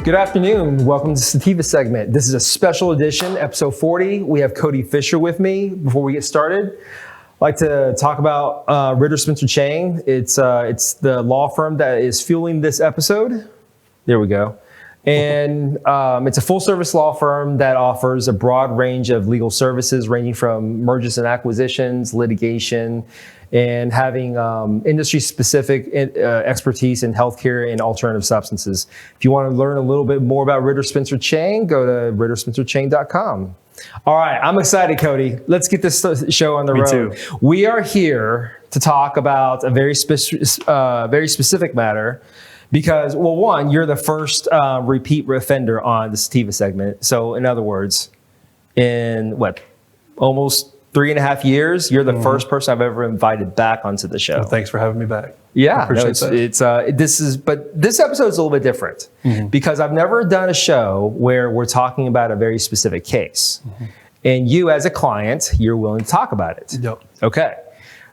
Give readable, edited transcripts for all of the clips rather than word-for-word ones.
Good afternoon. Welcome to Sativa Segment. This is a special edition, episode 40. We have Cody Fisher with me. Before we get started, I'd like to talk about Richard Cheng. It's the law firm that is fueling this episode. There we go. And it's a full-service law firm that offers a broad range of legal services ranging from mergers and acquisitions, litigation, and having industry-specific expertise in healthcare and alternative substances. If you want to learn a little bit more about Ritter Spencer Cheng, go to ritterspencercheng.com. All right, I'm excited, Cody. Let's get this show on the road. Me too. We are here to talk about a very specific matter. Because, well, one, you're the first repeat offender on the Sativa Segment. So, in other words, in almost 3.5 years, you're the first person I've ever invited back onto the show. Well, thanks for having me back. Yeah, but this episode is a little bit different because I've never done a show where we're talking about a very specific case, and you, as a client, you're willing to talk about it. Yep. Okay.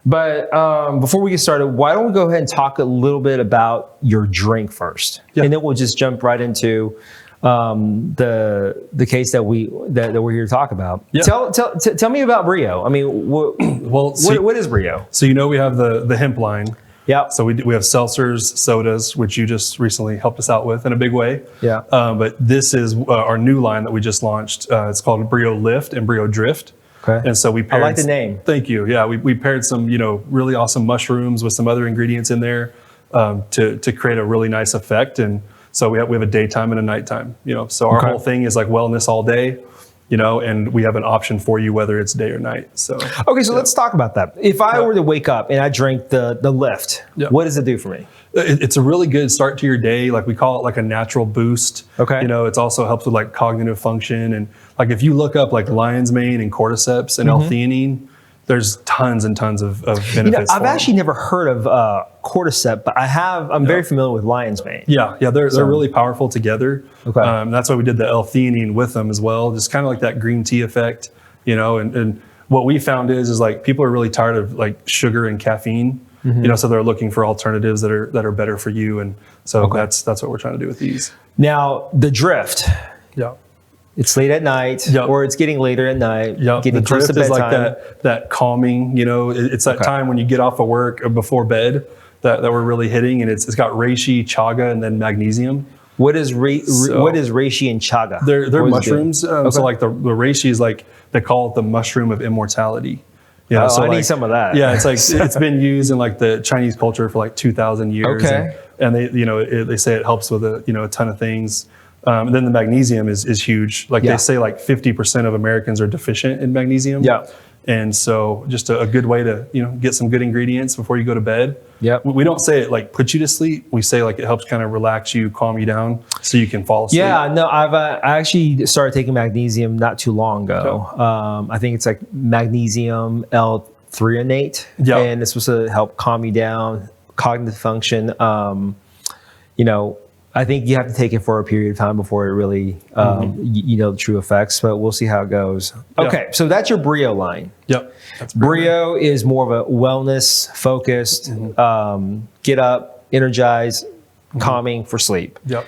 But before we get started, why don't we go ahead and talk a little bit about your drink first, and then we'll just jump right into the case that we're here to talk about. Yeah. Tell me about Brio. I mean, what is Brio? So we have the hemp line. Yeah. So we have seltzers, sodas, which you just recently helped us out with in a big way. Yeah. But this is our new line that we just launched. It's called Brio Lift and Brio Drift. Okay. And so we paired, I like the name. Thank you. Yeah, we paired some really awesome mushrooms with some other ingredients in there to create a really nice effect. And so we have a daytime and a nighttime. So our whole thing is like wellness all day. And we have an option for you whether it's day or night. So let's talk about that. If I were to wake up and I drank the Lift, what does it do for me? It's a really good start to your day. Like we call it like a natural boost. Okay. It's also helps with like cognitive function. And like if you look up like lion's mane and cordyceps and L-theanine, there's tons and tons of benefits. I've actually never heard of cordyceps, but I'm very familiar with lion's mane. Yeah, they're really powerful together. Okay. That's why we did the L-theanine with them as well. Just kind of like that green tea effect, and what we found is like people are really tired of like sugar and caffeine. So they're looking for alternatives that are better for you, and so that's what we're trying to do with these. Now the drift, it's late at night, or it's getting later at night. Getting the close drift to is bedtime. like that calming. It's that time when you get off of work or before bed that we're really hitting, and it's got reishi, chaga, and then magnesium. What is reishi and chaga? They're mushrooms. So like the reishi is like they call it the mushroom of immortality. I need some of that. Yeah, it's like it's been used in like the Chinese culture for like 2,000 years. Okay. And they say it helps with a ton of things. And then the magnesium is huge. Like they say like 50% of Americans are deficient in magnesium. Yeah. And so just a good way to get some good ingredients before you go to bed. Yeah. We don't say it like puts you to sleep. We say like it helps kind of relax you, calm you down so you can fall asleep. Yeah, no, I actually started taking magnesium not too long ago. I think it's like magnesium L-threonate. Yeah. And it's supposed to help calm you down, cognitive function. I think you have to take it for a period of time before it really, the true effects, but we'll see how it goes. Okay, so that's your Brio line. Yep. That's Brio is more of a wellness focused, get up, energize, calming for sleep. Yep.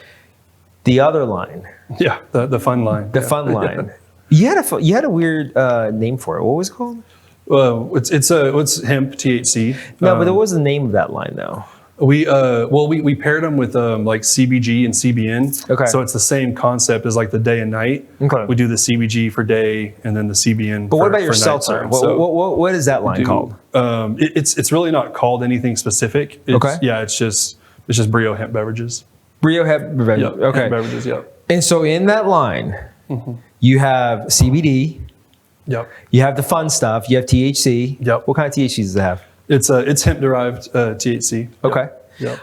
The other line. Yeah, the fun line. The fun line. You had a weird name for it. What was it called? It's hemp THC. No, but what was the name of that line though? We paired them with like CBG and CBN. Okay. So it's the same concept as like the day and night. Okay. We do the CBG for day and then the CBN. But what about your seltzer? What is that line called? It's really not called anything specific. It's just Brio hemp beverages. Brio hemp beverages. Yep. Okay. Hemp beverages. Yep. And so in that line, you have CBD. Yep. You have the fun stuff. You have THC. Yep. What kind of THC does it have? It's hemp derived THC. Okay. Yep.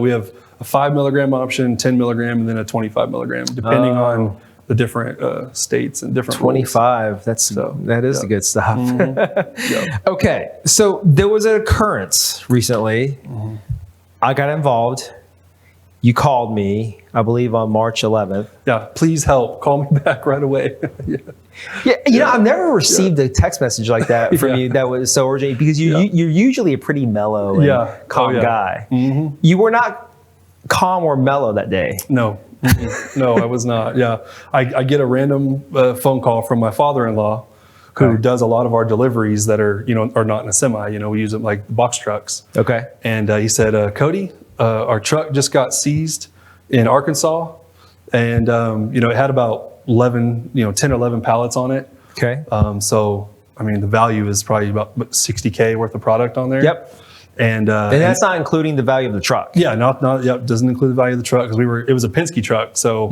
We have a 5 milligram option, 10 milligram, and then a 25 milligram, depending on the different states and different 25. rules. That is the good stuff. Okay. So there was an occurrence recently. I got involved. You called me, I believe, on March 11th. Yeah, please help. Call me back right away. I've never received a text message like that from you that was so urgent because you're usually a pretty mellow and calm guy. You were not calm or mellow that day. No. No, I was not. Yeah. I get a random phone call from my father-in-law who does a lot of our deliveries that are, are not in a semi. We use them like box trucks. Okay. And he said, Cody, our truck just got seized in Arkansas. And, it had about 10 or 11 pallets on it. Okay. So, the value is probably about $60K worth of product on there. Yep. And that's not including the value of the truck. Yeah, doesn't include the value of the truck because it was a Penske truck. So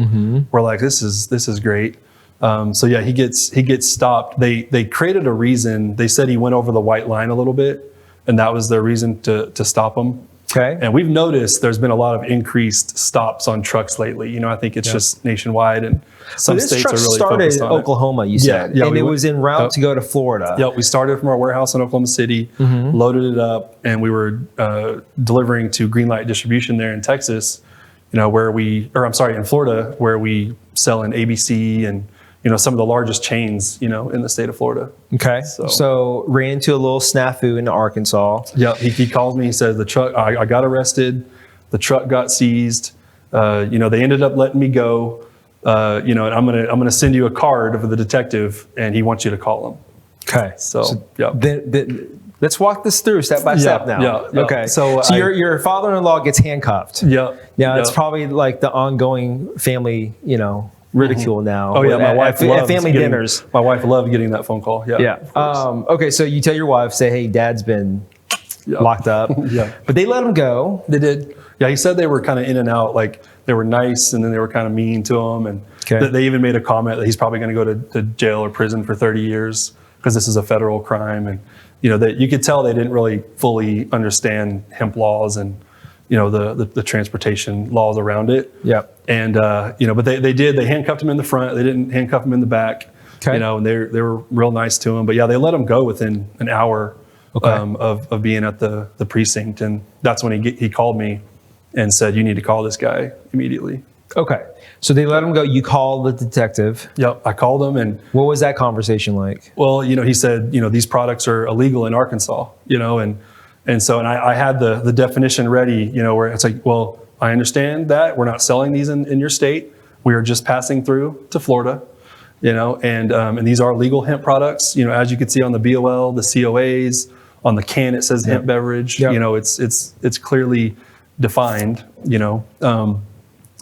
we're like, this is great. So yeah, he gets stopped. They created a reason. They said he went over the white line a little bit, and that was their reason to stop him. Okay. And we've noticed there's been a lot of increased stops on trucks lately. I think it's just nationwide, and some states are really focused on it. This truck started in Oklahoma, you said, and it was en route to go to Florida. Yeah, we started from our warehouse in Oklahoma City, loaded it up, and we were delivering to Greenlight Distribution there in Texas, in Florida, where we sell in ABC and some of the largest chains, in the state of Florida. Okay. So ran into a little snafu in Arkansas. Yeah. He called me. He said the truck. I got arrested. The truck got seized. They ended up letting me go. And I'm gonna send you a card of the detective, and he wants you to call him. Okay. So yeah. Let's walk this through step by step now. Yeah. Okay. So your father-in-law gets handcuffed. Yeah. Now it's probably like the ongoing family, ridicule now. Oh yeah, my wife at family dinners. My wife loved getting that phone call. Yeah. Yeah. Okay, so you tell your wife, say, "Hey, Dad's been locked up." Yeah. But they let him go. They did. Yeah. He said they were kind of in and out. Like they were nice, and then they were kind of mean to him, and they even made a comment that he's probably going to go to jail or prison for 30 years because this is a federal crime, and that you could tell they didn't really fully understand hemp laws and the transportation laws around it. Yeah. And, but they handcuffed him in the front. They didn't handcuff him in the back, and they were real nice to him. But yeah, they let him go within an hour of being at the precinct. And that's when he called me and said, you need to call this guy immediately. Okay. So they let him go. You called the detective. Yep. I called him. And what was that conversation like? Well, he said, these products are illegal in Arkansas, and so I had the definition ready, where it's like, well, I understand that we're not selling these in your state. We are just passing through to Florida, and these are legal hemp products. As you can see on the BOL, the COAs, on the can it says hemp beverage. Yep. It's clearly defined.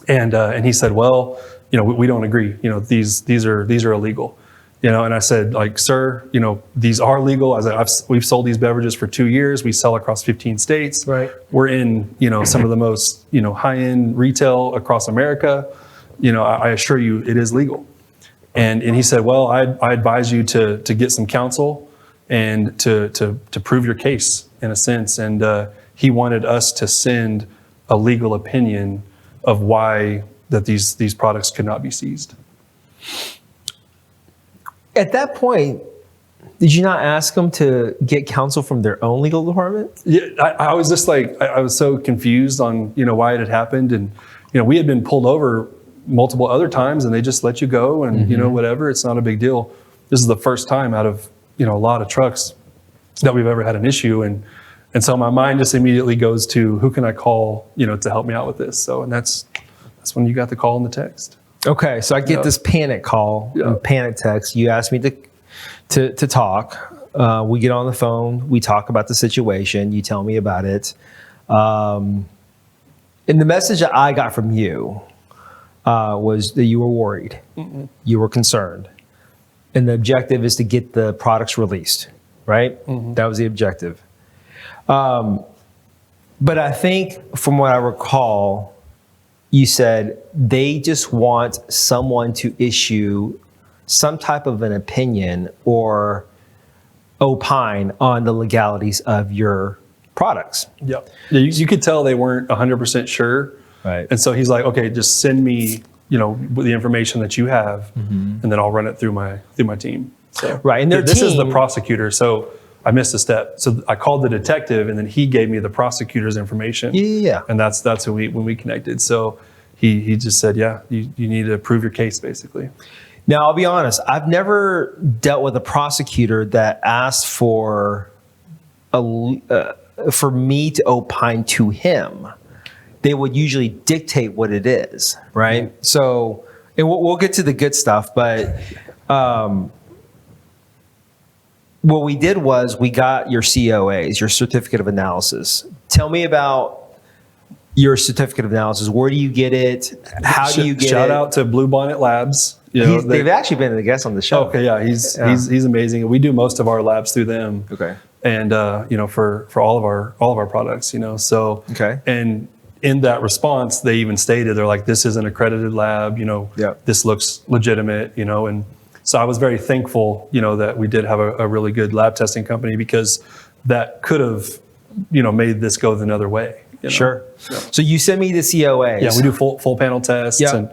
And he said, well, we don't agree. These are illegal. And I said, like, sir, these are legal. We've sold these beverages for 2 years. We sell across 15 states. Right. We're in, some of the most, high-end retail across America. I assure you it is legal. And he said, well, I advise you to get some counsel and to prove your case in a sense. And he wanted us to send a legal opinion of why that these products could not be seized. At that point, did you not ask them to get counsel from their own legal department? Yeah, I was just like, I was so confused on, why it had happened. And, we had been pulled over multiple other times and they just let you go and, whatever, it's not a big deal. This is the first time out of, a lot of trucks that we've ever had an issue. And so my mind just immediately goes to who can I call, to help me out with this? So, and that's when you got the call and the text. Okay, so I get this panic call, and panic text. You asked me to talk. We get on the phone. We talk about the situation. You tell me about it. And the message that I got from you was that you were worried. Mm-mm. You were concerned. And the objective is to get the products released, right? Mm-hmm. That was the objective. But I think from what I recall, you said they just want someone to issue some type of an opinion or opine on the legalities of your products. Yep. Yeah, you could tell they weren't 100% sure. Right. And so he's like, okay, just send me, the information that you have, and then I'll run it through my team. So right. And this is the prosecutor. So I missed a step. So I called the detective, and then he gave me the prosecutor's information. Yeah. And that's when we connected. So he just said, yeah, you need to prove your case, basically. Now, I'll be honest. I've never dealt with a prosecutor that asked for me to opine to him. they would usually dictate what it is, right? Mm-hmm. So, and we'll get to the good stuff, but what we did was we got your COAs, your certificate of analysis. Tell me about your certificate of analysis. Where do you get it? How do you get it? Shout out to Bluebonnet Labs. They've actually been a guest on the show. Okay, yeah, he's amazing. We do most of our labs through them. Okay, and for all of our products, so okay. And in that response, they even stated they're like, this is an accredited lab. This looks legitimate. And so I was very thankful, that we did have a really good lab testing company, because that could have, made this go another way. Sure. So you send me the COAs. Yeah, we do full panel tests, and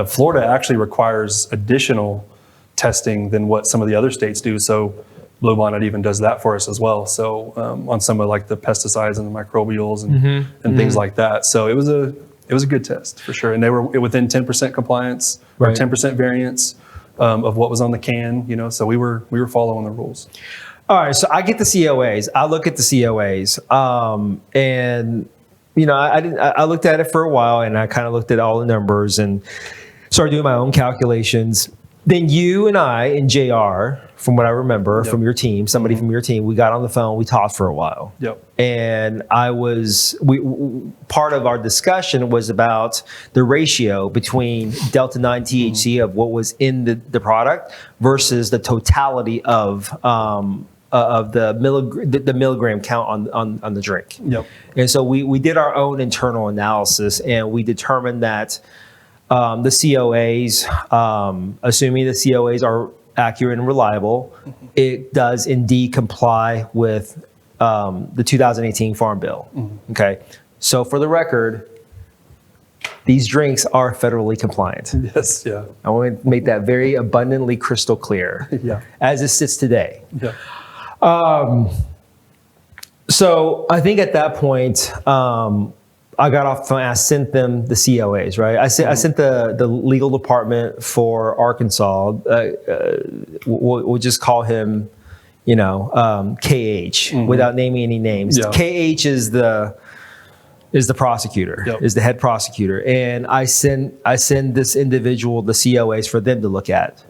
Florida actually requires additional testing than what some of the other states do. So Bluebonnet even does that for us as well. So on some of like the pesticides and the microbials and things like that. So it was a good test for sure, and they were within 10% compliance or 10% variance of what was on the can. So we were following the rules. All right, so I get the COAs. I look at the COAs, and I looked at it for a while, and I kind of looked at all the numbers and started doing my own calculations. Then you and I and JR, from what I remember, from your team, somebody from your team, we got on the phone, we talked for a while. Yep. And part of our discussion was about the ratio between Delta 9 THC of what was in the product versus the totality of the milligram count on the drink. Yep. And so we did our own internal analysis, and we determined that the COAs, assuming the COAs are accurate and reliable, it does indeed comply with the 2018 Farm Bill. Okay. So for the record, these drinks are federally compliant. Yes, yeah. I want to make that very abundantly crystal clear. Yeah. As it sits today. Yeah. So I think at that point, I got off the phone. I sent them the COAs, right? I sent the legal department for Arkansas. We'll just call him, KH, without naming any names. Yeah. KH is the prosecutor, is the head prosecutor, and I send this individual the COAs for them to look at.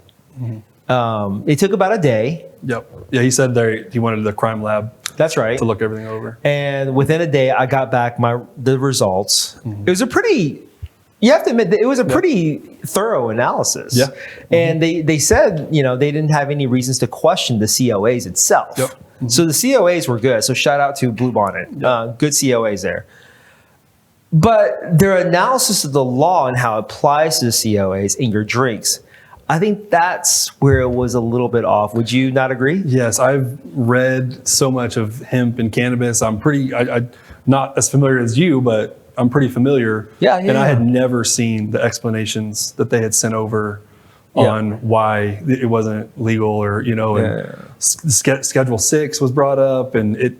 It took about a day. Yep. Yeah, he said he wanted the crime lab. That's right. To look everything over. And within a day, I got back the results. It was you have to admit that it was a pretty thorough analysis. Yeah. And they said, they didn't have any reasons to question the COAs itself. Yep. So the COAs were good. So shout out to Bluebonnet. Good COAs there. But their analysis of the law and how it applies to the COAs in your drinks, I think that's where it was a little bit off. Would you not agree? Yes, I've read so much of hemp and cannabis. I'm not as familiar as you, but I'm pretty familiar. Yeah. And I had never seen the explanations that they had sent over on why it wasn't legal, or Schedule 6 was brought up, and it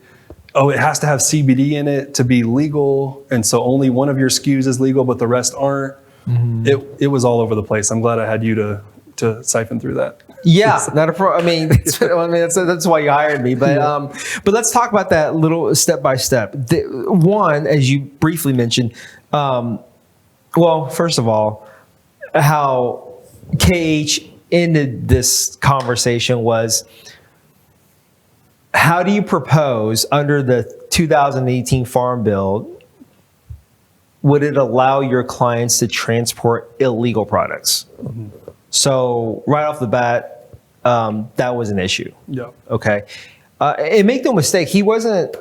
has to have CBD in it to be legal, and so only one of your SKUs is legal, but the rest aren't. It was all over the place. I'm glad I had you to siphon through that. Yeah, not a problem. That's why you hired me. But but let's talk about that little step by step. One, as you briefly mentioned, first of all, how KH ended this conversation was, how do you propose under the 2018 Farm Bill, would it allow your clients to transport illegal products? So right off the bat, that was an issue. Yeah. Okay. And make no mistake, he wasn't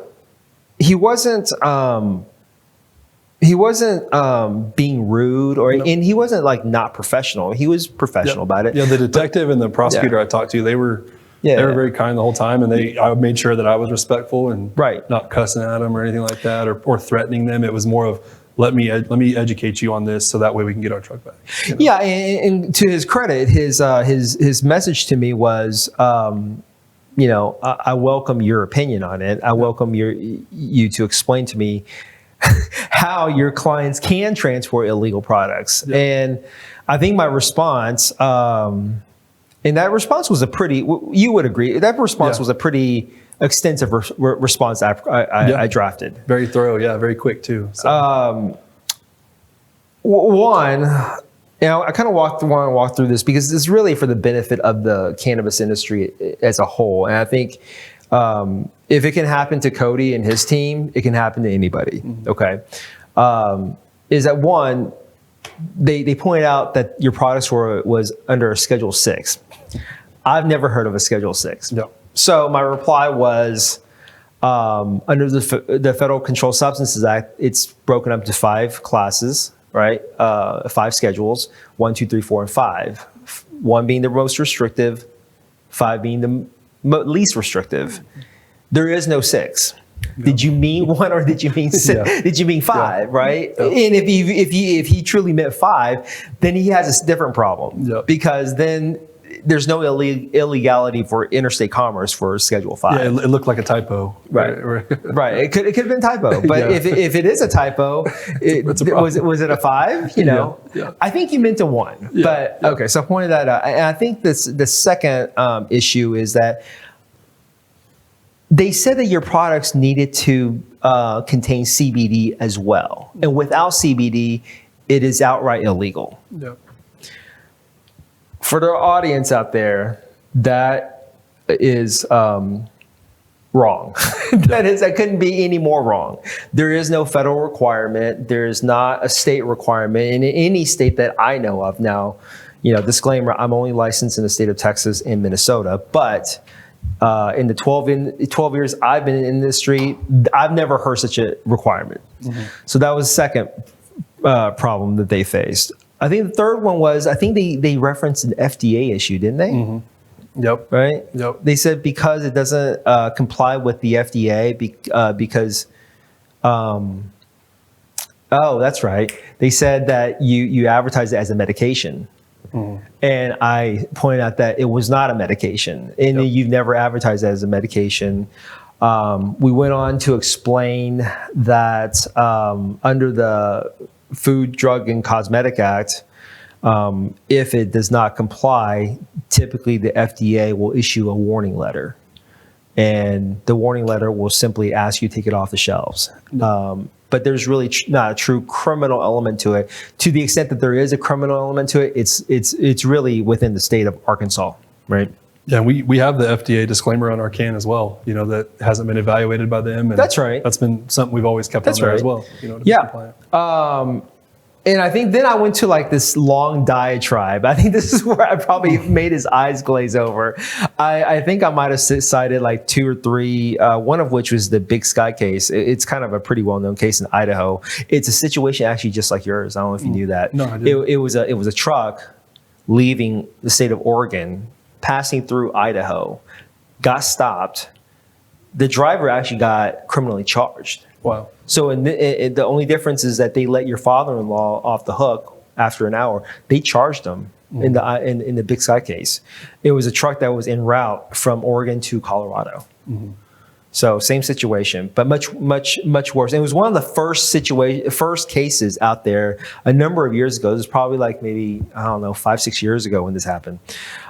being rude, and he wasn't like not professional. He was professional about it. Yeah. The detective and the prosecutor I talked to, they were very kind the whole time, and I made sure that I was respectful and not cussing at them or anything like that, or threatening them. It was more of, let me educate you on this, so that way we can get our truck back. Yeah, and to his credit, his message to me was, I welcome your opinion on it. I welcome you to explain to me how your clients can transport illegal products. Yeah. And I think my response, and that response was you would agree, that response was a pretty extensive response I drafted. Very thorough, very quick too. So. One, I kind of want to walk through this because it's really for the benefit of the cannabis industry as a whole. And I think if it can happen to Cody and his team, it can happen to anybody. Mm-hmm. Okay. Is that one, they pointed out that your products was under a Schedule 6. I've never heard of a Schedule 6. No. So my reply was, under the Federal Controlled Substances Act, it's broken up to 5 classes, right? 5 schedules, 1, 2, 3, 4, and 5. 1 being the most restrictive, 5 being the least restrictive. There is no 6. No. Did you mean 1 or did you mean 6? Yeah. Did you mean 5? Yeah. Right? Yep. And if he truly meant 5, then he has a different problem. Yep. Because then there's no illegality for interstate commerce for Schedule 5. Yeah, it looked like a typo. Right. Right. It could have been typo. But yeah. if it is a typo, was it a 5? You know? Yeah. I think you meant a 1. Yeah. But okay, so I pointed that out. And I think the second issue is that they said that your products needed to contain CBD as well. And without CBD, it is outright illegal. Yep. For the audience out there, that is wrong. That couldn't be any more wrong. There is no federal requirement. There is not a state requirement in any state that I know of. Now, disclaimer, I'm only licensed in the state of Texas and Minnesota, but in the 12 years I've been in the industry, I've never heard such a requirement. Mm-hmm. So that was the second problem that they faced. I think the third one was, I think they referenced an FDA issue, didn't they? Mm-hmm. Yep. Right? Yep. They said because it doesn't comply with the FDA because, that's right. They said that you advertise it as a medication. Mm. And I pointed out that it was not a medication. And you've never advertised it as a medication. We went on to explain that under the Food, Drug, and Cosmetic Act, if it does not comply, typically the FDA will issue a warning letter. And the warning letter will simply ask you to take it off the shelves. But there's really not a true criminal element to it. To the extent that there is a criminal element to it, it's really within the state of Arkansas, right? Yeah, we have the FDA disclaimer on our can as well, that hasn't been evaluated by them. And that's right. That's been something we've always kept on there as well. To be compliant. And I think then I went to like this long diatribe. I think this is where I probably made his eyes glaze over. I think I might have cited like 2 or 3, one of which was the Big Sky case. It's kind of a pretty well-known case in Idaho. It's a situation actually just like yours. I don't know if you knew that. No, I didn't. It was a truck leaving the state of Oregon, passing through Idaho, got stopped. The driver actually got criminally charged. Wow. So the only difference is that they let your father-in-law off the hook after an hour. They charged him in the Big Sky case. It was a truck that was en route from Oregon to Colorado. Mm-hmm. So same situation, but much worse. And it was one of the first cases out there a number of years ago. This was probably like maybe 5-6 years ago when this happened.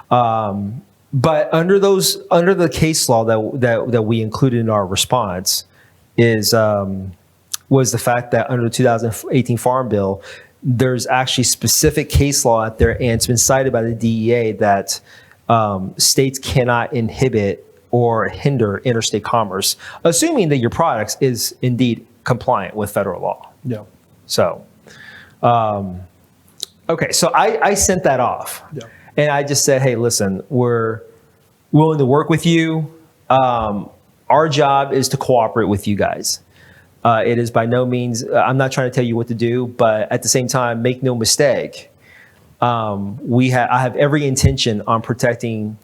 But under the case law that we included in our response was the fact that under the 2018 Farm Bill, there's actually specific case law out there, and it's been cited by the DEA that states cannot inhibit or hinder interstate commerce, assuming that your products is indeed compliant with federal law. Yeah. So, okay, so I sent that off. Yeah. And I just said, hey, listen, we're willing to work with you. Our job is to cooperate with you guys. It is by no means, I'm not trying to tell you what to do, but at the same time, make no mistake. I have every intention on protecting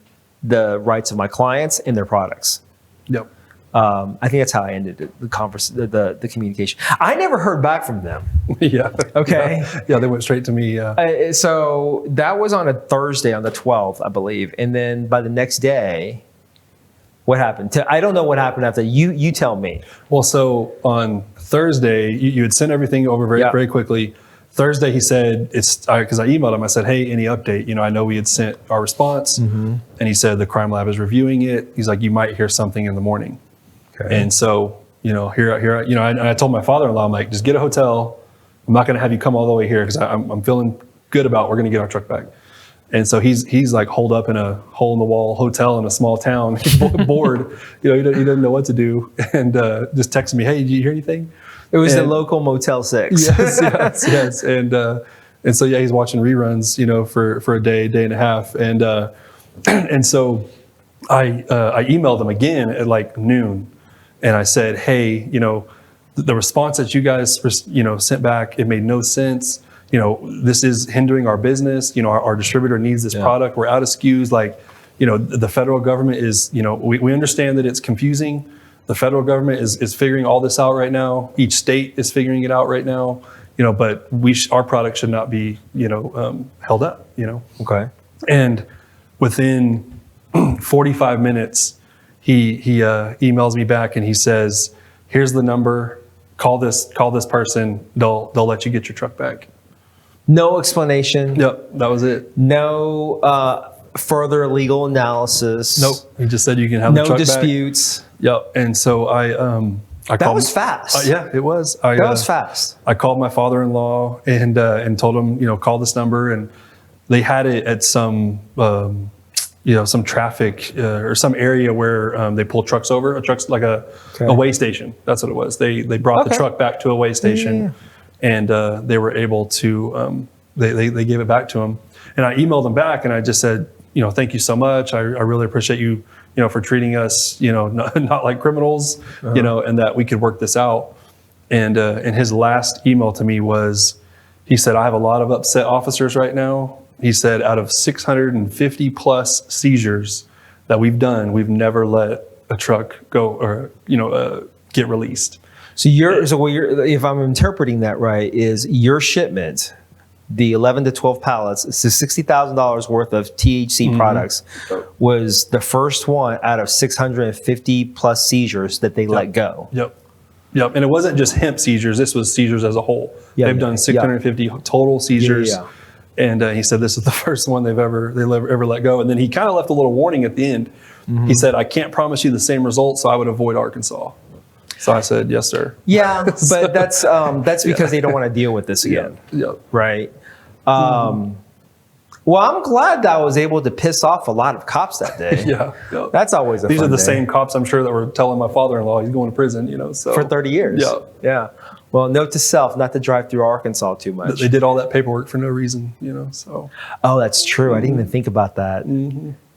the rights of my clients and their products. Yep. I think that's how I ended the communication. I never heard back from them. Yeah. Okay. Yeah, they went straight to me. So that was on a Thursday, on the 12th, I believe. And then by the next day, what happened? I don't know what happened after. You tell me. Well, so on Thursday, you had sent everything over very quickly. Thursday, he said, because I emailed him, I said, hey, any update? I know we had sent our response. Mm-hmm. And he said, the crime lab is reviewing it. He's like, you might hear something in the morning. Okay. And so, here, I told my father-in-law, I'm like, just get a hotel, I'm not going to have you come all the way here because I'm feeling good about we're going to get our truck back. And so he's like holed up in a hole in the wall hotel in a small town. He's bored, he doesn't know what to do, and just texted me, "Hey, did you hear anything?" It was the local Motel 6. Yes. And so he's watching reruns, for a day and a half, and so I emailed him again at like noon, and I said, "Hey, the response that you guys sent back, it made no sense. This is hindering our business. Our distributor needs this product. We're out of SKUs. Like, the federal government is, we understand that it's confusing. The federal government is figuring all this out right now. Each state is figuring it out right now, but our product should not be, held up, Okay. And within 45 minutes, he emails me back and he says, "Here's the number. Call this person. They'll let you get your truck back." No explanation. Yep, that was it. No further legal analysis. Nope. He just said you can have the truck back. No disputes. Yep. And so I that called, was fast. yeah, it was. That was fast. I called my father-in-law and told him, call this number, and they had it at some some traffic or some area where they pull trucks over. A truck's like a weigh station. That's what it was. They brought the truck back to a weigh station, and they were able to they gave it back to him. And I emailed them back and I just said, thank you so much. I really appreciate you, for treating us, not like criminals, and that we could work this out. And his last email to me was, he said, "I have a lot of upset officers right now." He said, "Out of 650 plus seizures that we've done, we've never let a truck go or, get released." So if I'm interpreting that right, is your shipment, the 11 to 12 pallets, it's the $60,000 worth of THC products, was the first one out of 650 plus seizures that they let go. Yep. And it wasn't just hemp seizures. This was seizures as a whole. They've done 650 total seizures. And he said this is the first one they've ever let go. And then he kind of left a little warning at the end. He said, "I can't promise you the same results, so I would avoid Arkansas." So I said, "Yes, sir." Yeah, but that's because they don't want to deal with this again. Right. Well, I'm glad that I was able to piss off a lot of cops that day. That's always a These fun are the day. Same cops, I'm sure, that were telling my father-in-law he's going to prison, so. For 30 years. Yeah. Well, note to self, not to drive through Arkansas too much. They did all that paperwork for no reason, so. Oh, that's true. I didn't even think about that.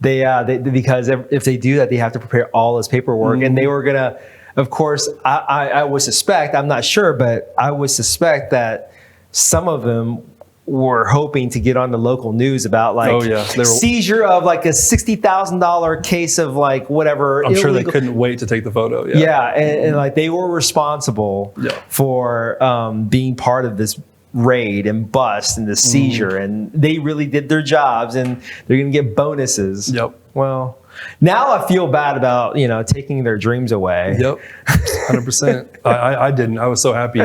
They because if they do that, they have to prepare all this paperwork, and they were gonna. Of course, I would suspect. I'm not sure, but I would suspect that some of them were hoping to get on the local news about seizure of like a $60,000 case of like whatever. I'm sure they couldn't wait to take the photo. And like they were responsible for being part of this raid and bust and the seizure, and they really did their jobs, and they're gonna get bonuses. Well, now I feel bad about taking their dreams away. 100%. I didn't. I was so happy.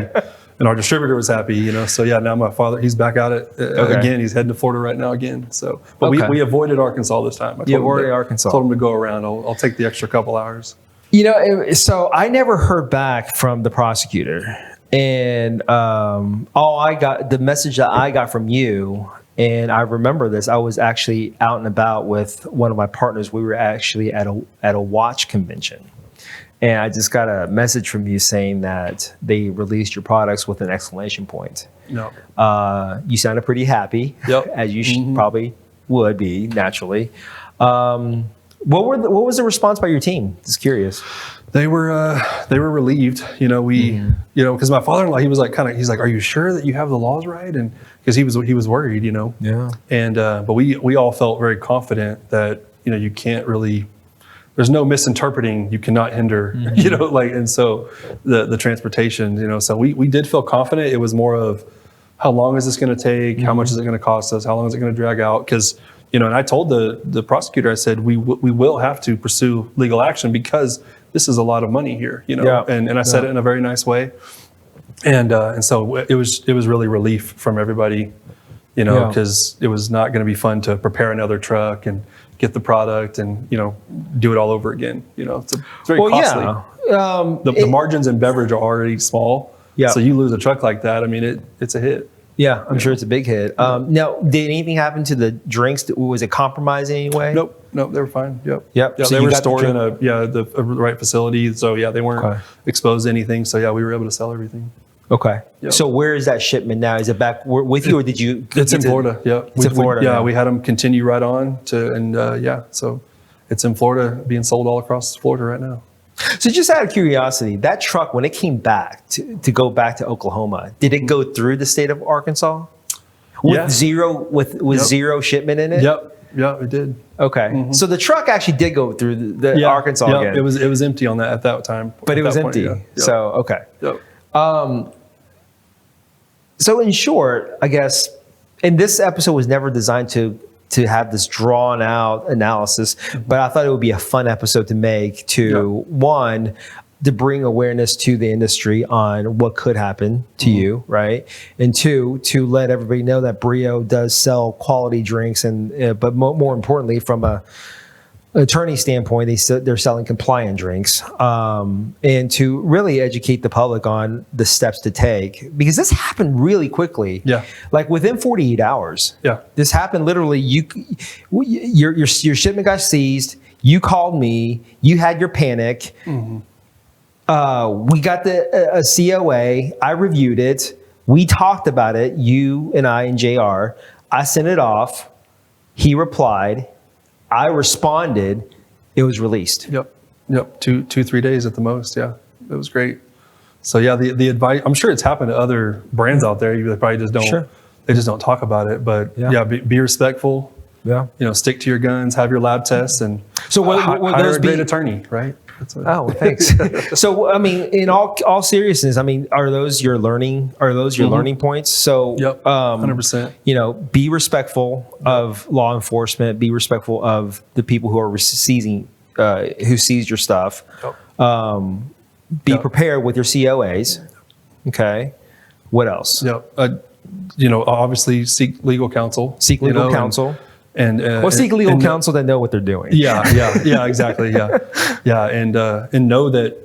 And our distributor was happy, So now my father, he's back at it again. He's heading to Florida right now again. So, but we avoided Arkansas this time. You avoided Arkansas. Told him to go around. I'll take the extra couple hours. So I never heard back from the prosecutor, and the message that I got from you, and I remember this. I was actually out and about with one of my partners. We were actually at a watch convention. And I just got a message from you saying that they released your products with an exclamation point. You sounded pretty happy, as you probably would be naturally. What was the response by your team? Just curious. They were relieved. Because my father-in-law, he was like, he's like, "Are you sure that you have the laws right?" And because he was worried, And but we all felt very confident that you can't really. There's no misinterpreting. You cannot hinder, and so the transportation, so we did feel confident. It was more of how long is this going to take? How much is it going to cost us? How long is it going to drag out? Because, and I told the prosecutor, I said, we will have to pursue legal action because this is a lot of money here, and I said it in a very nice way. And so it was really relief from everybody, because it was not going to be fun to prepare another truck and get the product and, do it all over again. It's very costly. The margins in beverage are already small. Yeah. So you lose a truck like that. I mean, it's a hit. Yeah, I'm sure it's a big hit. Now, did anything happen to the drinks? Was it compromised in any way? Nope, they were fine. Yep. Yep. Yeah, So they you were got stored in the right facility. So yeah, they weren't exposed to anything. So yeah, we were able to sell everything. Okay. Yep. So where is that shipment now? Is it back with you, or did you? It's in Florida. Yeah. It's in Florida. Yeah, we had them continue right on so it's in Florida, being sold all across Florida right now. So just out of curiosity, that truck, when it came back to go back to Oklahoma, did it go through the state of Arkansas with zero shipment in it? Yep. Yeah, it did. Okay. So the truck actually did go through the Arkansas again. It was empty on that at that time. But it was empty. Yep. So okay. Yep. So in short, I guess, and this episode was never designed to have this drawn out analysis, but I thought it would be a fun episode to make one, to bring awareness to the industry on what could happen to you, right? And two, to let everybody know that Brio does sell quality drinks, and but more importantly, from an attorney standpoint, they're selling compliant drinks, and to really educate the public on the steps to take, because this happened really quickly. Yeah, like within 48 hours. Yeah, this happened literally. Your shipment got seized. You called me. You had your panic. We got a COA. I reviewed it. We talked about it. You and I and JR. I sent it off. He replied. I responded. It was released. Yep. 2-3 days at the most. Yeah, it was great. So yeah, the advice. I'm sure it's happened to other brands out there. They probably just don't. Sure. They just don't talk about it. But be respectful. Yeah. Stick to your guns. Have your lab tests, and so hire a great attorney, right? Thanks. So, I mean, in all seriousness, I mean, are those your learning points? So, 100%. Be respectful of law enforcement. Be respectful of the people who are seized your stuff. Be prepared with your COAs. Okay. What else? Obviously seek legal counsel. Seek legal counsel. And seek legal counsel that know what they're doing. Yeah, exactly. Yeah, and know that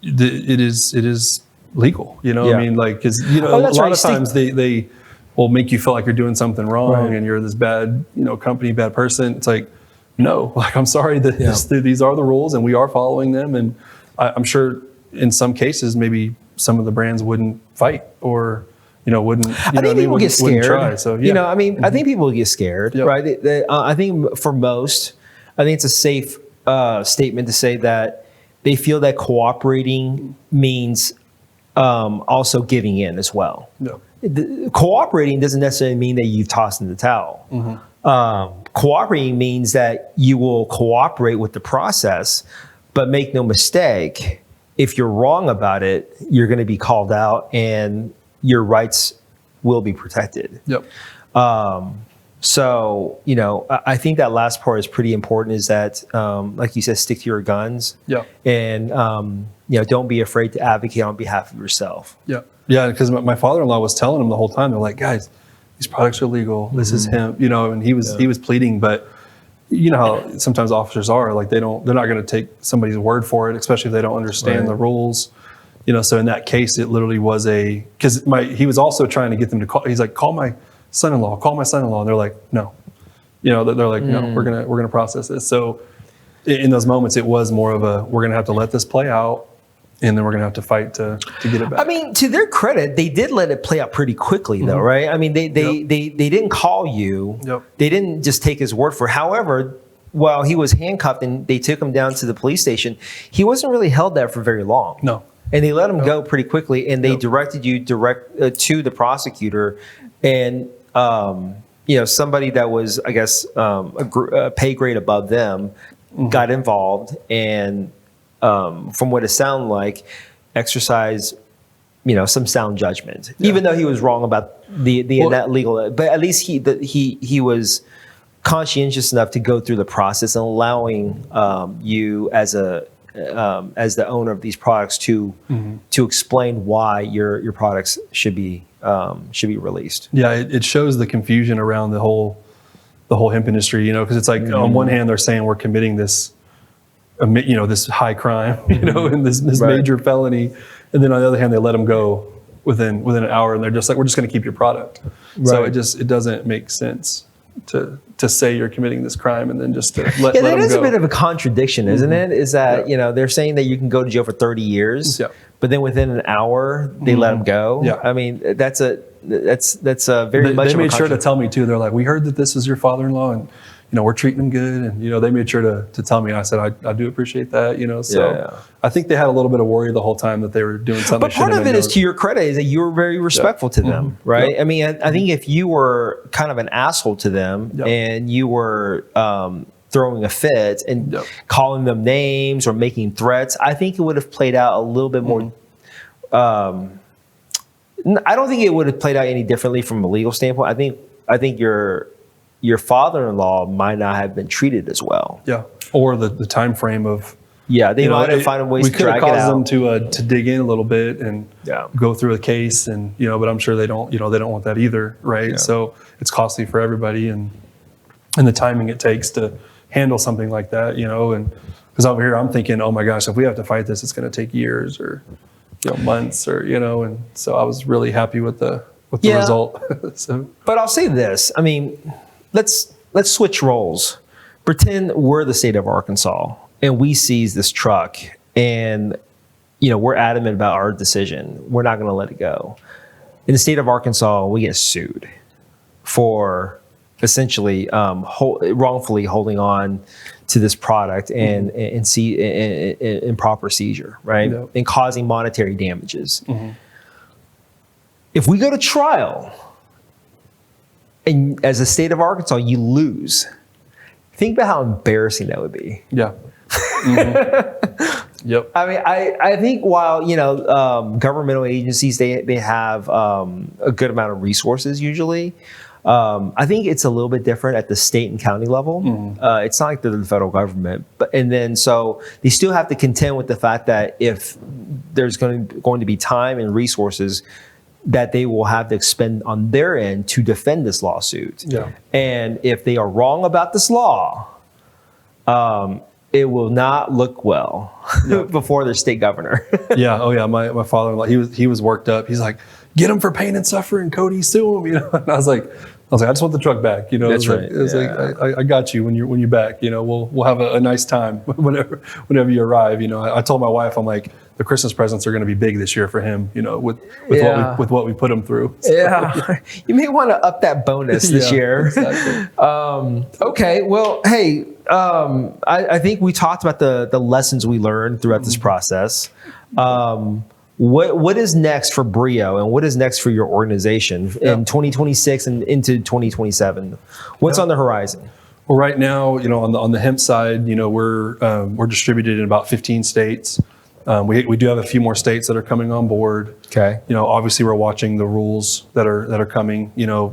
it is legal. I mean, like, because a lot of times they will make you feel like you're doing something wrong, and you're this bad company, bad person. It's like, no, like, I'm sorry that these are the rules and we are following them, and I'm sure in some cases maybe some of the brands wouldn't fight or. Wouldn't. I think people get scared. Try, so, I think people get scared, right? I think for most, I think it's a safe statement to say that they feel that cooperating means also giving in as well. No. Cooperating doesn't necessarily mean that you've tossed in the towel. Cooperating means that you will cooperate with the process, but make no mistake, if you're wrong about it, you're going to be called out and your rights will be protected. Yep. So, I think that last part is pretty important, is that, like you said, stick to your guns. Yeah. And, don't be afraid to advocate on behalf of yourself. Yeah. Yeah. Because my father-in-law was telling him the whole time, they're like, guys, these products are legal. This is hemp, and he was pleading, but you know how sometimes officers are, like, they're not going to take somebody's word for it, especially if they don't understand the rules. So in that case, it literally was because he was also trying to get them to call. He's like, call my son-in-law. And they're like, no. They're like, no, we're gonna process this. So in those moments, it was more of we're gonna have to let this play out, and then we're gonna have to fight to get it back. I mean, to their credit, they did let it play out pretty quickly, though, right? I mean, they didn't call you. Yep. They didn't just take his word for it. However, while he was handcuffed and they took him down to the police station, he wasn't really held there for very long. No. And they let him go pretty quickly, and they directed you to the prosecutor, and somebody that was, I guess, a pay grade above them got involved, and from what it sounded like, exercised, some sound judgment, even though he was wrong about that legal. But at least he was conscientious enough to go through the process and allowing you as the owner of these products to explain why your products should be released. Yeah, it shows the confusion around the whole hemp industry, because it's like on one hand they're saying we're committing this, this high crime, and this major felony, and then on the other hand they let them go within an hour, and they're just like, we're just going to keep your product. Right. So it doesn't make sense to say you're committing this crime and then just to let them go. That is a bit of a contradiction, isn't it? Is that, they're saying that you can go to jail for 30 years, but then within an hour they let them go. Yeah. I mean, that's a very much. They made sure to tell me too. They're like, we heard that this is your father-in-law, and we're treating him good, and they made sure to tell me. And I said, I do appreciate that. So I think they had a little bit of worry the whole time that they were doing something. But part of it is, to your credit, is that you were very respectful to them, right? Yep. I mean, I think if you were kind of an asshole to them and you were throwing a fit and calling them names or making threats, I think it would have played out a little bit more. I don't think it would have played out any differently from a legal standpoint. I think your father-in-law might not have been treated as well. Yeah, or the time frame of. Yeah, they might have found ways to drag it out. We could have caused them to dig in a little bit and go through a case, and but I'm sure they don't want that either, right? Yeah. So it's costly for everybody, and the timing it takes to handle something like that, and because over here I'm thinking, oh my gosh, if we have to fight this, it's going to take years or months or and so I was really happy with the result. So, but I'll say this, I mean. Let's switch roles. Pretend we're the state of Arkansas and we seize this truck, and we're adamant about our decision. We're not going to let it go. In the state of Arkansas, we get sued for essentially wrongfully holding on to this product and improper seizure, right? Yep. And causing monetary damages. Mm-hmm. If we go to trial, and as a state of Arkansas, you lose. Think about how embarrassing that would be. Yeah. Mm-hmm. Yep. I mean, I think while governmental agencies they have a good amount of resources usually, I think it's a little bit different at the state and county level. Mm-hmm. It's not like they're the federal government, so they still have to contend with the fact that if there's going to be time and resources that they will have to expend on their end to defend this lawsuit. Yeah. And if they are wrong about this law, it will not look well before their state governor. Yeah. Oh yeah. My father-in-law, he was worked up. He's like, get him for pain and suffering, Cody, sue him. And I was like, I just want the truck back. That's right. Like, I got you when you're back. We'll have a nice time whenever you arrive. I told my wife, I'm like, the Christmas presents are going to be big this year for him, with what we put him through. So, yeah. You may want to up that bonus this year. Exactly. Okay. Well, hey, I think we talked about the lessons we learned throughout this process. What is next for Brio, and what is next for your organization in 2026 and into 2027? What's on the horizon? Well, right now, on the hemp side, we're distributed in about 15 states. We do have a few more states that are coming on board. Okay. Obviously we're watching the rules that are coming.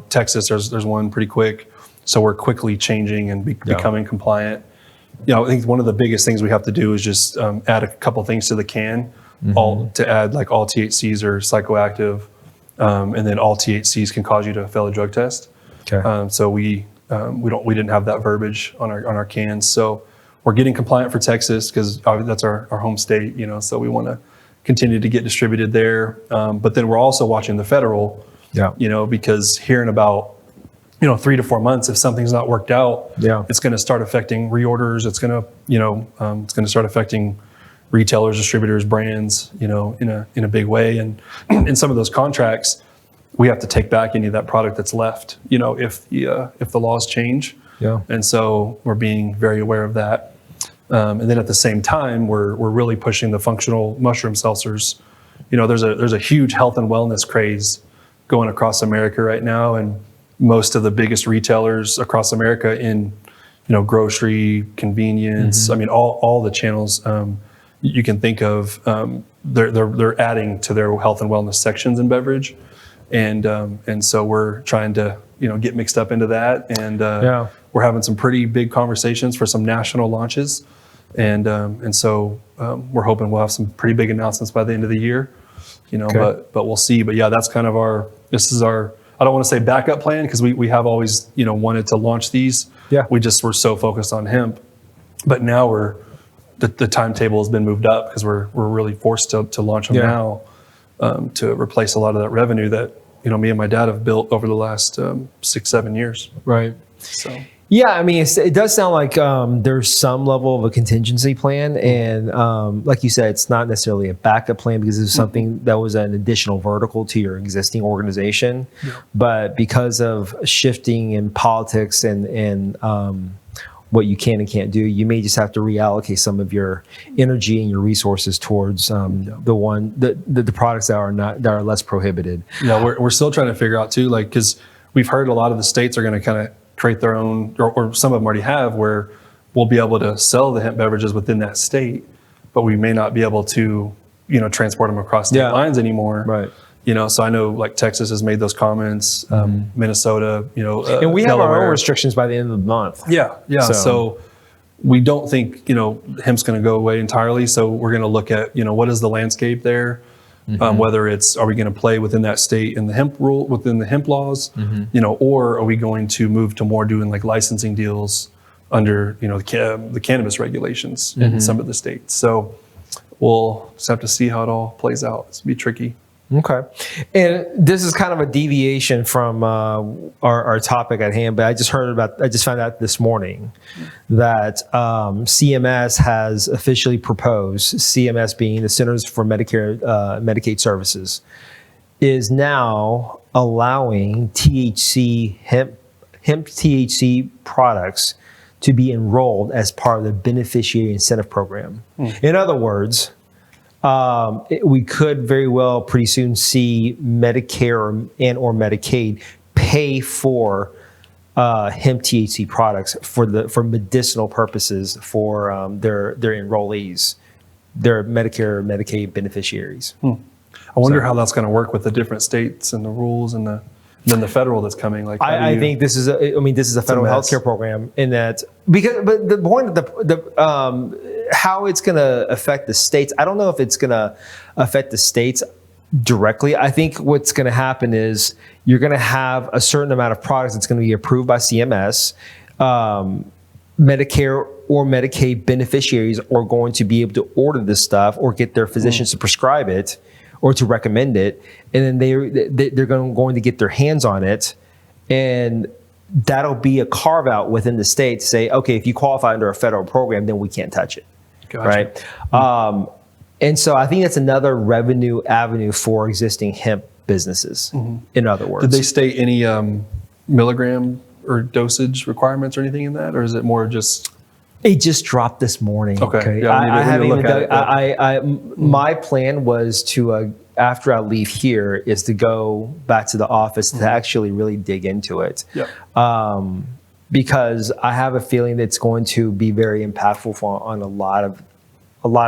Texas, there's one pretty quick, so we're quickly changing and becoming compliant. I think one of the biggest things we have to do is just add a couple things to the can, to add like all THCs are psychoactive, and then all THCs can cause you to fail a drug test. Okay. So we didn't have that verbiage on our cans, so. We're getting compliant for Texas because that's our home state, so we want to continue to get distributed there. But then we're also watching the federal, because here in about, 3 to 4 months, if something's not worked out, it's going to start affecting reorders. It's going to, start affecting retailers, distributors, brands, in a big way. And in some of those contracts, we have to take back any of that product that's left, if the laws change. Yeah. And so we're being very aware of that. And then at the same time, we're really pushing the functional mushroom seltzers. There's a huge health and wellness craze going across America right now, and most of the biggest retailers across America in grocery, convenience. I mean, all the channels you can think of, they're adding to their health and wellness sections in beverage, and so we're trying to get mixed up into that, and we're having some pretty big conversations for some national launches. And so we're hoping we'll have some pretty big announcements by the end of the year, but we'll see. But yeah, that's kind of I don't want to say backup plan, because we have always, wanted to launch these. Yeah. We just were so focused on hemp, but now the timetable has been moved up because we're really forced to launch them now. to replace a lot of that revenue that, me and my dad have built over the last 6-7 years. Right. So. Yeah, I mean, it does sound like there's some level of a contingency plan, and like you said, it's not necessarily a backup plan because it's something that was an additional vertical to your existing organization. Yeah. But because of shifting in politics and what you can and can't do, you may just have to reallocate some of your energy and your resources towards the products that are less prohibited. Yeah, we're still trying to figure out too, like, because we've heard a lot of the states are going to kind of create their own, or some of them already have, where we'll be able to sell the hemp beverages within that state, but we may not be able to, transport them across state lines anymore. Right. So I know like Texas has made those comments, Minnesota, and we have our own restrictions by the end of the month. Yeah. So we don't think, hemp's going to go away entirely. So we're going to look at, what is the landscape there? Whether are we going to play within that state in the hemp rule, within the hemp laws, or are we going to move to more doing like licensing deals under, the cannabis regulations in some of the states. So we'll just have to see how it all plays out. It's going to be tricky. Okay. And this is kind of a deviation from our topic at hand, but I just found out this morning that CMS has officially proposed, CMS being the Centers for Medicare Medicaid Services, is now allowing THC, hemp THC products to be enrolled as part of the beneficiary incentive program. In other words, we could very well pretty soon see Medicare or Medicaid pay for hemp THC products for medicinal purposes for their enrollees, their Medicare or Medicaid beneficiaries. I wonder how that's going to work with the different states and the rules and then the federal that's coming. Like, I think this is a federal healthcare program in that but the point of how it's going to affect the states, I don't know if it's going to affect the states directly. I think what's going to happen is you're going to have a certain amount of products that's going to be approved by CMS. Medicare or Medicaid beneficiaries are going to be able to order this stuff or get their physicians to prescribe it or to recommend it, and then they're going to get their hands on it, and that'll be a carve out within the state to say, okay, if you qualify under a federal program, then we can't touch it. Gotcha. Right? And so I think that's another revenue avenue for existing hemp businesses, in other words. Did they state any milligram or dosage requirements or anything in that? Or is it more just... It just dropped this morning. Okay. Yeah, I haven't even done, my plan was to, after I leave here, is to go back to the office to actually really dig into it. Yep. Because I have a feeling that it's going to be very impactful on a lot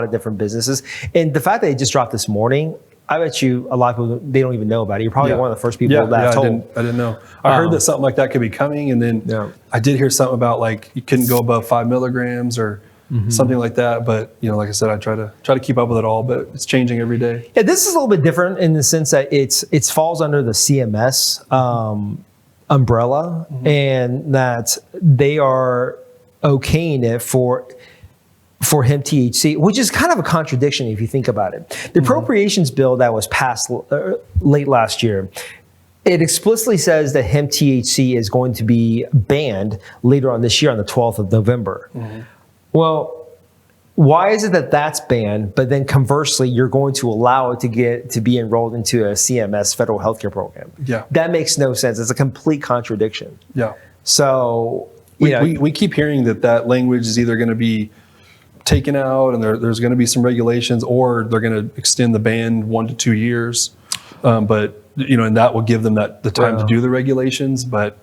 of different businesses. And the fact that it just dropped this morning, I bet you a lot of people, they don't even know about it. You're probably one of the first people that I've told. I didn't know. I heard that something like that could be coming, and then I did hear something about like you couldn't go above 5 milligrams or something like that. But like I said, I try to keep up with it all, but it's changing every day. Yeah, this is a little bit different in the sense that it falls under the CMS umbrella, and that they are okaying it for hemp THC, which is kind of a contradiction if you think about it. The appropriations bill that was passed late last year, it explicitly says that hemp THC is going to be banned later on this year on the 12th of November. Well, why is it that that's banned, but then conversely, you're going to allow it to be enrolled into a CMS federal healthcare program? Yeah. That makes no sense. It's a complete contradiction. Yeah. So, we keep hearing that language is either going to be taken out and there's going to be some regulations, or they're going to extend the ban 1 to 2 years. But, and that will give them the time to do the regulations. But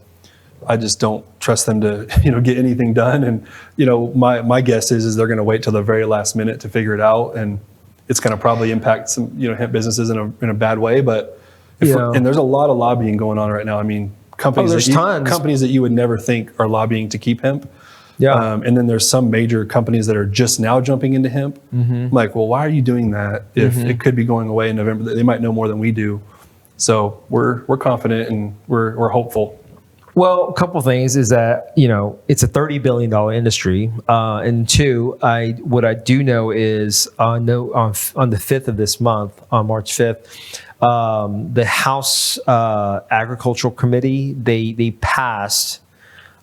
I just don't trust them to, get anything done. And, my guess is they're going to wait till the very last minute to figure it out. And it's going to probably impact some, hemp businesses in a bad way. But, and there's a lot of lobbying going on right now. I mean, companies that you would never think are lobbying to keep hemp. Yeah. And then there's some major companies that are just now jumping into hemp. I'm like, well, why are you doing that if it could be going away in November? They might know more than we do. So we're confident and we're hopeful. Well, a couple things is that, it's a $30 billion industry. And two, what I do know is on the 5th of this month, on March 5th, the House Agricultural Committee, they passed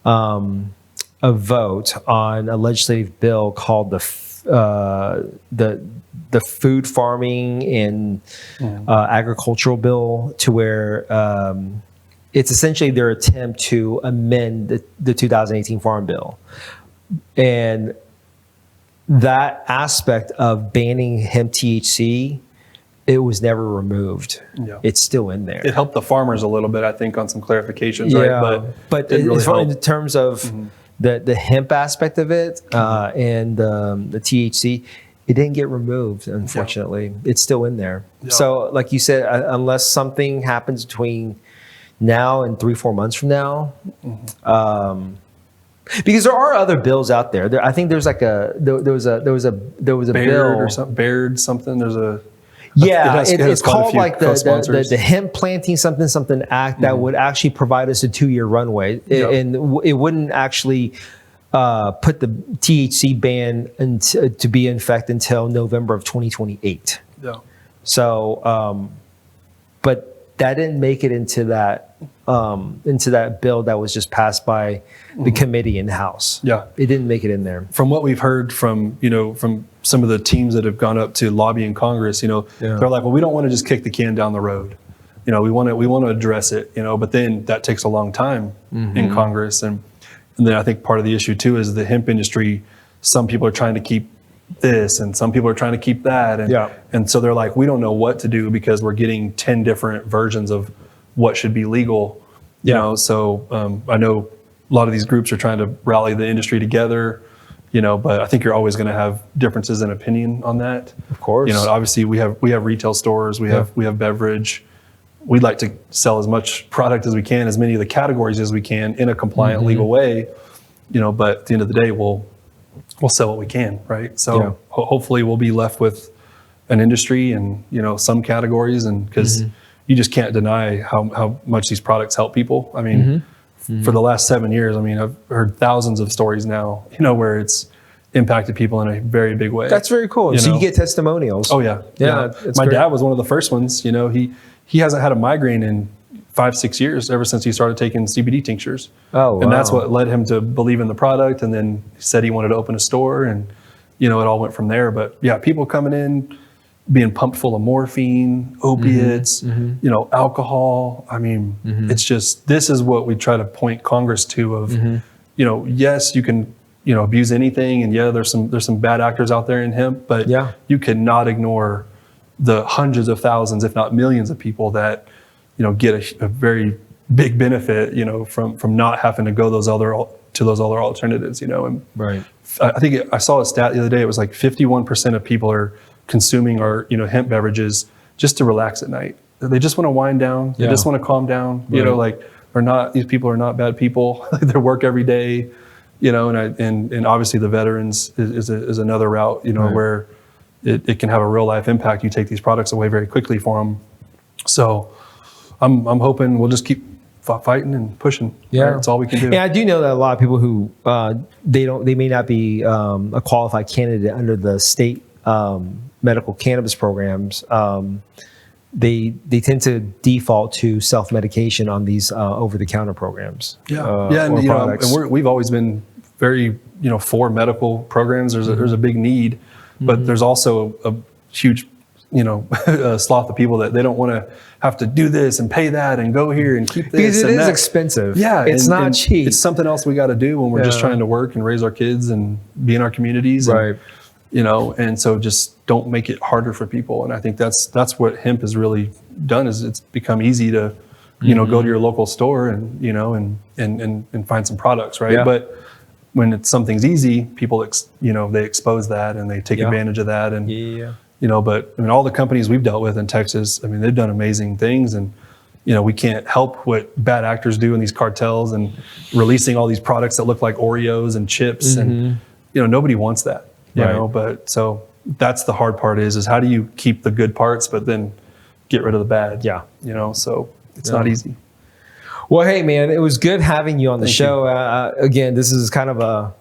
a vote on a legislative bill called the Food Farming and Agricultural Bill, to where it's essentially their attempt to amend the 2018 Farm Bill. And that aspect of banning hemp THC, it was never removed. Yeah. It's still in there. It helped the farmers a little bit, I think, on some clarifications, right? But really in terms of the hemp aspect of it and the THC, it didn't get removed, unfortunately. Yeah. It's still in there. Yeah. So like you said, unless something happens between now and 3-4 months from now, because there are other bills out there. I think there's like there was a Baird bill or something. Baird something. There's a it's called like the Hemp Planting something Act that would actually provide us a 2-year runway, and it wouldn't actually put the THC ban to be in effect until November of 2028. Yeah. So, but that didn't make it into that bill that was just passed by the committee in the House. Yeah, it didn't make it in there. From what we've heard from some of the teams that have gone up to lobby in Congress, they're like, well, we don't want to just kick the can down the road. We want to address it. But then that takes a long time in Congress, and then I think part of the issue too is the hemp industry. Some people are trying to keep this and some people are trying to keep that, and so they're like, we don't know what to do because we're getting 10 different versions of what should be legal. So I know a lot of these groups are trying to rally the industry together, but I think you're always going to have differences in opinion on that. Of course. Obviously we have retail stores, we have beverage. We'd like to sell as much product as we can, as many of the categories as we can in a compliant legal way, but at the end of the day, we'll sell what we can, right? So hopefully we'll be left with an industry and, some categories, and because you just can't deny how much these products help people. I mean, for the last 7 years, I've heard thousands of stories now, where it's impacted people in a very big way. That's very cool. So you get testimonials. Oh yeah. My dad was one of the first ones. He hasn't had a migraine in 5-6 years ever since he started taking CBD tinctures. Oh, wow. And that's what led him to believe in the product. And then he said he wanted to open a store, and it all went from there. But yeah, people coming in, being pumped full of morphine, opiates, alcohol. It's just, this is what we try to point Congress to of, yes, you can, abuse anything. And there's some bad actors out there in hemp, but you cannot ignore the hundreds of thousands, if not millions of people that, get a very big benefit, from not having to go those other alternatives, and right. I think I saw a stat the other day. It was like 51% of people are consuming our, hemp beverages just to relax at night. They just want to wind down. They just want to calm down. Right. These people are not bad people. They work every day, and obviously the veterans is another route, right. where it can have a real life impact. You take these products away very quickly for them. So I'm hoping we'll just keep fighting and pushing. Yeah, right? That's all we can do. Yeah, I do know that a lot of people who they may not be a qualified candidate under the state medical cannabis programs. They tend to default to self-medication on these over-the-counter programs. And we've always been very for medical programs. There's a big need, but there's also a huge sloth of people that they don't want to have to do this and pay that and go here and keep this. Because it is expensive. Yeah, it's not cheap. It's something else we got to do when we're just trying to work and raise our kids and be in our communities. Right. And so just don't make it harder for people. And I think that's what hemp has really done, is it's become easy to, go to your local store and, and find some products, right? Yeah. But when something's easy, people, they expose that and they take advantage of that. And, but all the companies we've dealt with in Texas, they've done amazing things. And, we can't help what bad actors do in these cartels and releasing all these products that look like Oreos and chips. And, nobody wants that. But so that's the hard part is how do you keep the good parts, but then get rid of the bad? Yeah. So it's not easy. Well, hey, man, it was good having you on the show. Again, this is kind of a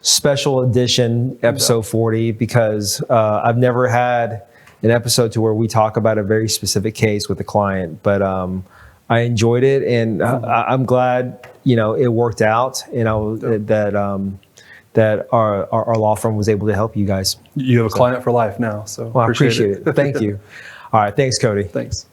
special edition, episode 40, because I've never had an episode to where we talk about a very specific case with a client. But I enjoyed it, and I'm glad, it worked out, that our law firm was able to help you guys. You have a client for life now, so I appreciate it. Thank you. All right, thanks, Cody. Thanks.